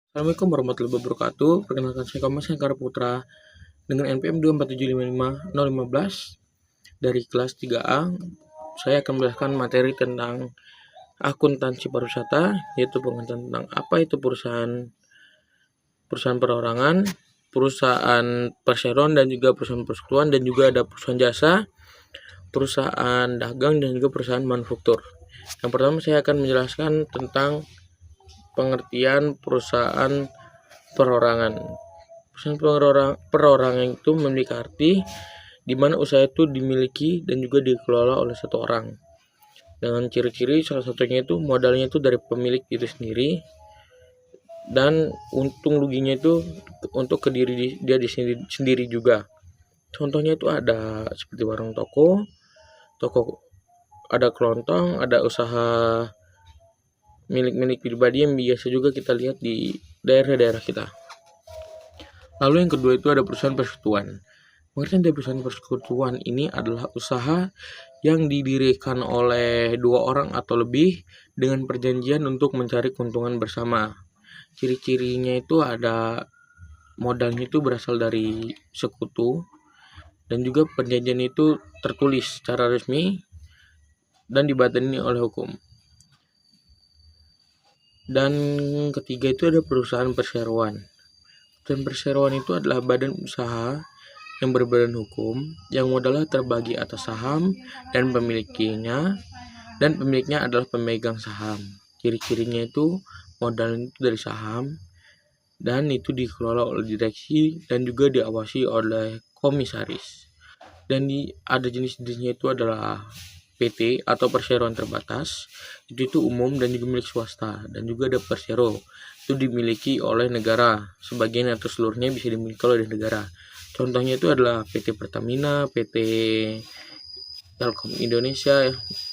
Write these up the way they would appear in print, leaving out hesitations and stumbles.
Assalamualaikum warahmatullahi wabarakatuh. Perkenalkan saya Komas Sangkara Putra dengan NPM 24755-015 dari kelas 3A. Saya akan menjelaskan materi tentang akuntansi pariwisata, yaitu pengertian tentang apa itu perusahaan perorangan, perusahaan perseroan dan juga perusahaan persekutuan, dan juga ada perusahaan jasa, perusahaan dagang dan juga perusahaan manufaktur. Yang pertama saya akan menjelaskan tentang pengertian perusahaan perorangan. Perusahaan perorangan itu memiliki arti di mana usaha itu dimiliki dan juga dikelola oleh satu orang. Dengan ciri-ciri salah satunya itu modalnya itu dari pemilik itu sendiri, dan untung ruginya itu untuk ke diri dia di sendiri juga. Contohnya itu ada seperti warung toko ada kelontong, ada usaha milik pribadi yang biasa juga kita lihat di daerah-daerah kita. Lalu yang kedua itu ada perusahaan persekutuan. Pengertian dari perusahaan persekutuan ini adalah usaha yang didirikan oleh dua orang atau lebih dengan perjanjian untuk mencari keuntungan bersama. Ciri-cirinya itu ada modalnya itu berasal dari sekutu, dan juga perjanjian itu tertulis secara resmi dan dibatani oleh hukum. Dan ketiga itu ada perusahaan perseroan. Perusahaan perseroan itu adalah badan usaha yang berbadan hukum yang modalnya terbagi atas saham dan pemiliknya adalah pemegang saham. Ciri-cirinya itu modal itu dari saham, dan itu dikelola oleh direksi dan juga diawasi oleh komisaris. Dan ada jenis-jenisnya itu adalah PT atau perseroan terbatas, itu umum dan juga milik swasta, dan juga ada persero, itu dimiliki oleh negara, sebagian atau seluruhnya bisa dimiliki oleh negara. Contohnya itu adalah PT Pertamina, PT Telkom Indonesia,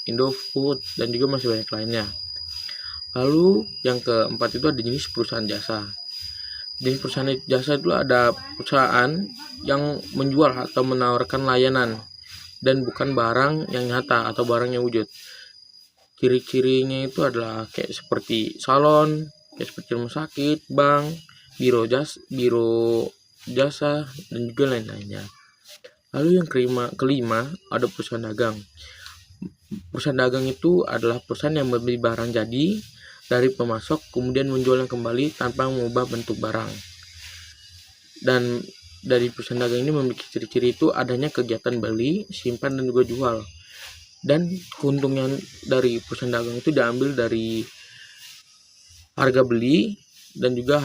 Indofood, dan juga masih banyak lainnya. Lalu yang keempat itu ada jenis perusahaan jasa. Jenis perusahaan jasa itu ada perusahaan yang menjual atau menawarkan layanan dan bukan barang yang nyata atau barang yang wujud. Ciri-cirinya itu adalah kayak seperti salon, kayak seperti rumah sakit, bank, biro jasa, dan juga lain-lainnya. Lalu yang kelima ada perusahaan dagang. Perusahaan dagang itu adalah perusahaan yang membeli barang jadi dari pemasok kemudian menjualnya kembali tanpa mengubah bentuk barang. Dan dari perusahaan dagang ini memiliki ciri-ciri itu adanya kegiatan beli, simpan, dan juga jual. Dan keuntungan dari perusahaan dagang itu diambil dari harga beli dan juga